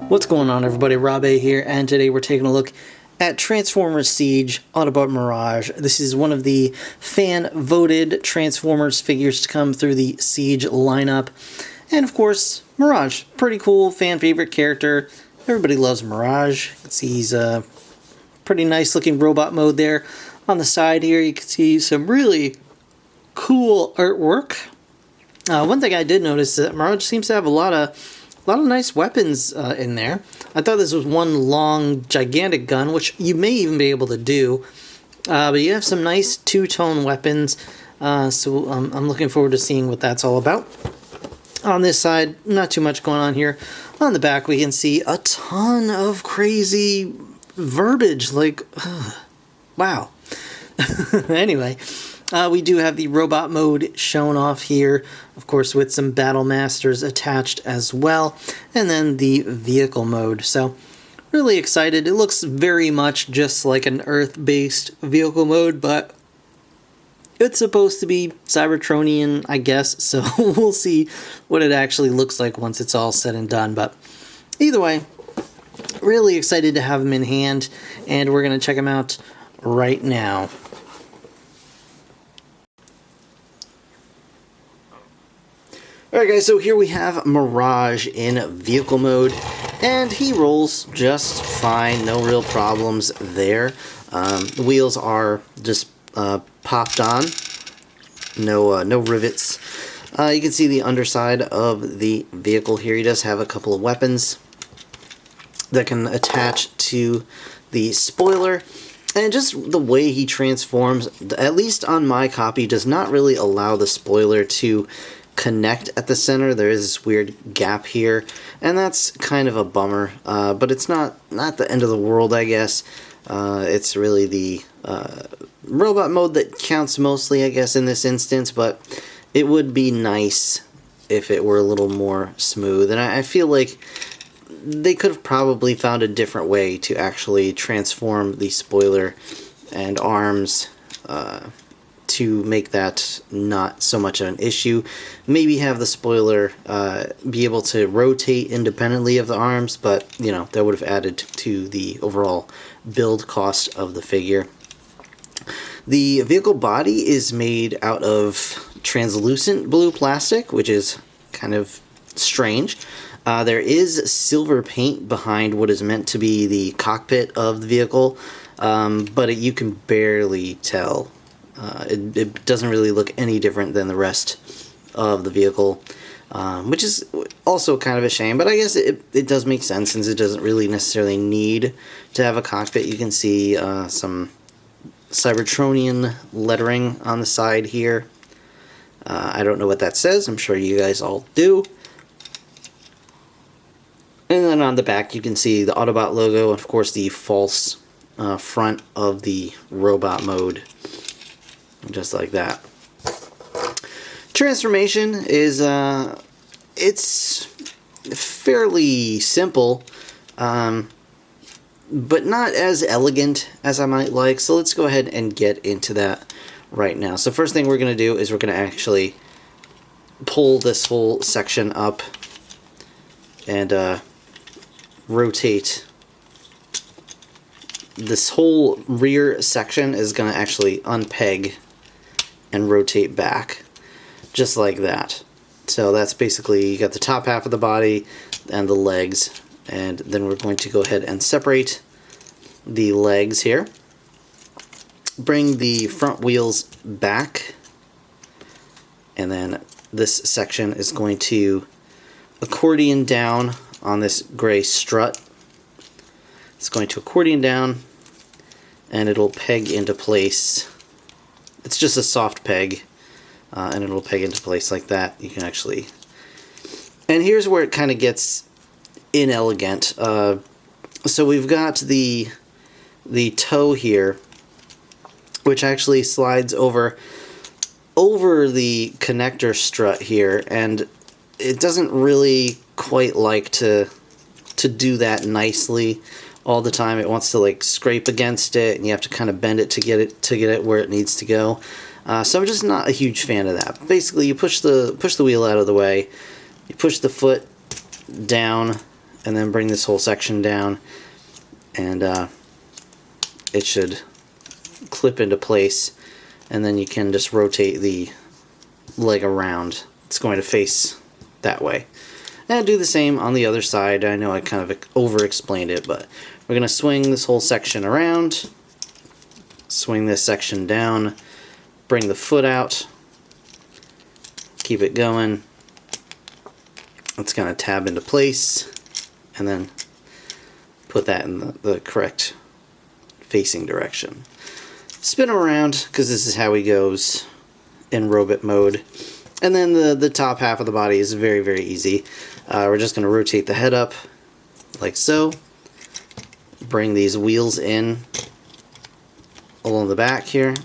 What's going on, everybody? Rob A here, and today we're taking a look at Transformers Siege Autobot Mirage. This is one of the fan-voted Transformers figures to come through the Siege lineup. And of course, Mirage. Pretty cool, fan-favorite character. Everybody loves Mirage. You can see he's a pretty nice-looking robot mode there. On the side here, you can see some really cool artwork. One thing I did notice is that Mirage seems to have a lot of nice weapons in there. I thought this was one long, gigantic gun, which you may even be able to do. But you have some nice two-tone weapons, so I'm looking forward to seeing what that's all about. On this side, not too much going on here. On the back, we can see a ton of crazy verbiage, like, wow. Anyway, we do have the robot mode shown off here, of course with some Battle Masters attached as well, and then the vehicle mode. So really excited. It looks very much just like an Earth-based vehicle mode, but it's supposed to be Cybertronian, I guess, so we'll see what it actually looks like once it's all said and done. But either way, really excited to have him in hand, and we're going to check him out right now. Alright guys, so here we have Mirage in vehicle mode, and he rolls just fine, no real problems there. The wheels are just popped on, no rivets. You can see the underside of the vehicle here. He does have a couple of weapons that can attach to the spoiler, and just the way he transforms, at least on my copy, does not really allow the spoiler to connect at the center. There is this weird gap here, and that's kind of a bummer, but it's not the end of the world, I guess. It's really the robot mode that counts mostly, I guess, in this instance, but it would be nice if it were a little more smooth, and I feel like they could have probably found a different way to actually transform the spoiler and arms to make that not so much of an issue. Maybe have the spoiler be able to rotate independently of the arms, but you know, that would have added to the overall build cost of the figure. The vehicle body is made out of translucent blue plastic, which is kind of strange. There is silver paint behind what is meant to be the cockpit of the vehicle, but you can barely tell. It doesn't really look any different than the rest of the vehicle, which is also kind of a shame, but I guess it does make sense since it doesn't really necessarily need to have a cockpit. You can see some Cybertronian lettering on the side here. I don't know what that says. I'm sure you guys all do. And then on the back you can see the Autobot logo, and of course the false front of the robot mode. Just like that. Transformation is, it's fairly simple, but not as elegant as I might like, so let's go ahead and get into that right now. So first thing we're going to do is we're going to actually pull this whole section up and rotate. This whole rear section is going to actually unpeg and rotate back, just like that. So that's basically, you got the top half of the body and the legs, and then we're going to go ahead and separate the legs here. Bring the front wheels back, and then this section is going to accordion down on this gray strut. It's going to accordion down, and it'll peg into place. It's just a soft peg, and it'll peg into place like that. You can actually... And here's where it kind of gets inelegant. So we've got the toe here, which actually slides over the connector strut here, and it doesn't really quite like to do that nicely all the time. It wants to like scrape against it, and you have to kind of bend it to get it where it needs to go. So I'm just not a huge fan of that. Basically, you push the wheel out of the way, you push the foot down, and then bring this whole section down, and it should clip into place, and then you can just rotate the leg around. It's going to face that way. And do the same on the other side. I know I kind of over-explained it, but we're going to swing this whole section around, swing this section down, bring the foot out, keep it going. It's going to tab into place, and then put that in the correct facing direction. Spin him around, because this is how he goes in robot mode. And then the top half of the body is very, very easy. We're just going to rotate the head up like so. Bring these wheels in along the back here.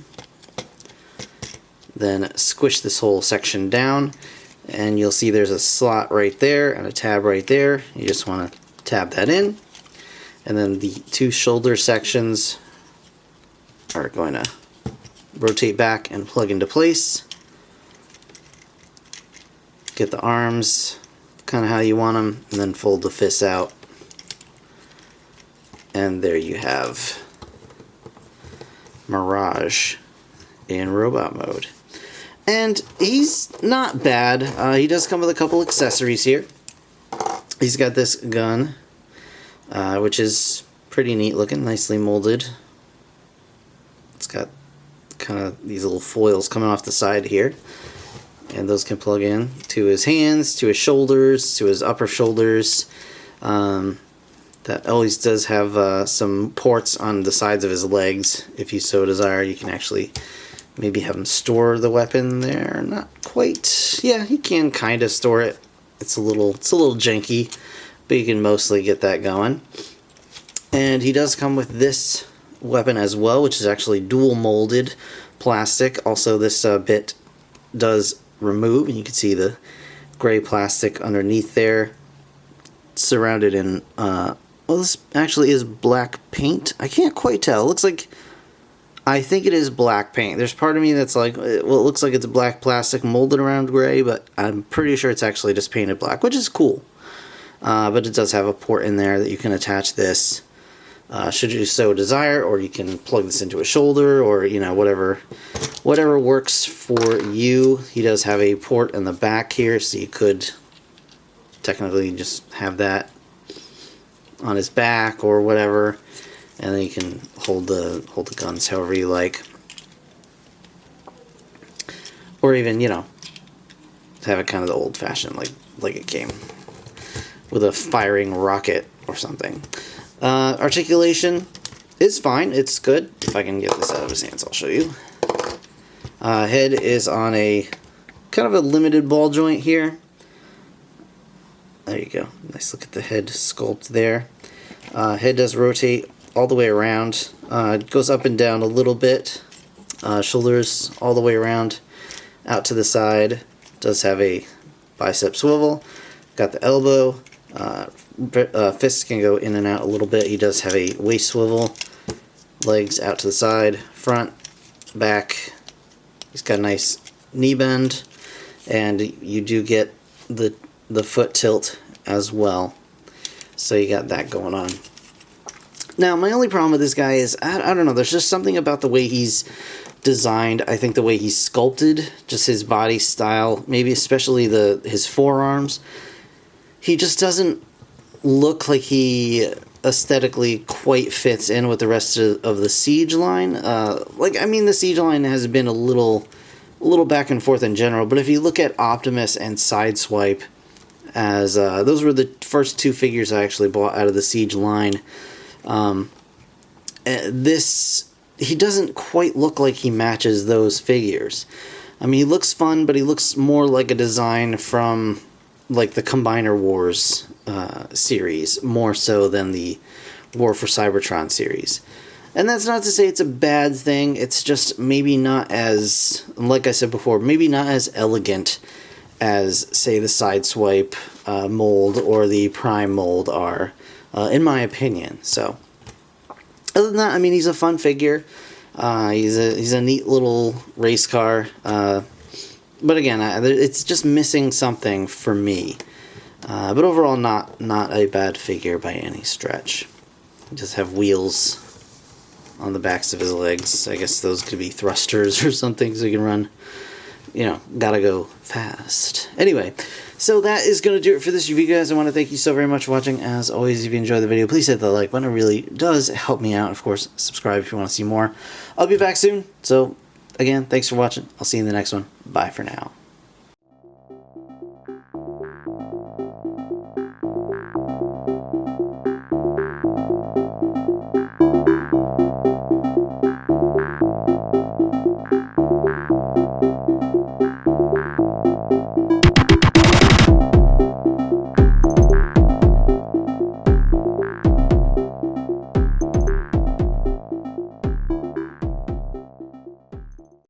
Then squish this whole section down, and you'll see there's a slot right there and a tab right there. You just want to tab that in. And then the two shoulder sections are going to rotate back and plug into place. Get the arms kind of how you want them, and then fold the fists out. And there you have Mirage in robot mode. And he's not bad. He does come with a couple accessories here. He's got this gun, which is pretty neat looking, nicely molded. It's got kind of these little foils coming off the side here. And those can plug in to his hands, to his shoulders, to his upper shoulders. That always does have some ports on the sides of his legs. If you so desire, you can actually maybe have him store the weapon there. Not quite. Yeah, he can kind of store it. It's a little janky, but you can mostly get that going. And he does come with this weapon as well, which is actually dual molded plastic. Also, this bit does remove, and you can see the gray plastic underneath there, surrounded in well, this actually is black paint. I can't quite tell. It looks like, I think it is black paint. There's part of me that's like, well, it looks like it's black plastic molded around gray, but I'm pretty sure it's actually just painted black, which is cool. But it does have a port in there that you can attach this, should you so desire, or you can plug this into a shoulder, or, you know, whatever works for you. He does have a port in the back here, so you could technically just have that on his back or whatever, and then you can hold the guns however you like, or even, you know, have it kind of the old-fashioned, like it came with a firing rocket or something. Articulation is fine. It's good. If I can get this out of his hands, I'll show you. Head is on a kind of a limited ball joint here. There you go. Nice look at the head sculpt there. Head does rotate all the way around. It goes up and down a little bit. Shoulders all the way around, out to the side. Does have a bicep swivel. Got the elbow. Fists can go in and out a little bit. He does have a waist swivel. Legs out to the side, front, back. He's got a nice knee bend, and you do get the foot tilt as well. So you got that going on. Now, my only problem with this guy is, I don't know, there's just something about the way he's designed. I think the way he's sculpted, just his body style, maybe especially his forearms. He just doesn't look like he aesthetically quite fits in with the rest of the Siege line. I mean, the Siege line has been a little back and forth in general, but if you look at Optimus and Sideswipe, as those were the first two figures I actually bought out of the Siege line, he doesn't quite look like he matches those figures. I mean, he looks fun, but he looks more like a design from like the Combiner Wars series, more so than the War for Cybertron series. And that's not to say it's a bad thing, it's just maybe not as, like I said before, maybe not as elegant as, say, the Sideswipe mold or the Prime mold are, in my opinion. So, Other than that, I mean, he's a fun figure. He's a neat little race car. But again, it's just missing something for me. But overall, not a bad figure by any stretch. Just have wheels on the backs of his legs. I guess those could be thrusters or something, so he can run. You know, gotta go fast. Anyway, so that is going to do it for this review, guys. I want to thank you so very much for watching. As always, if you enjoyed the video, please hit the like button. It really does help me out. Of course, subscribe if you want to see more. I'll be back soon. So, again, thanks for watching. I'll see you in the next one. Bye for now.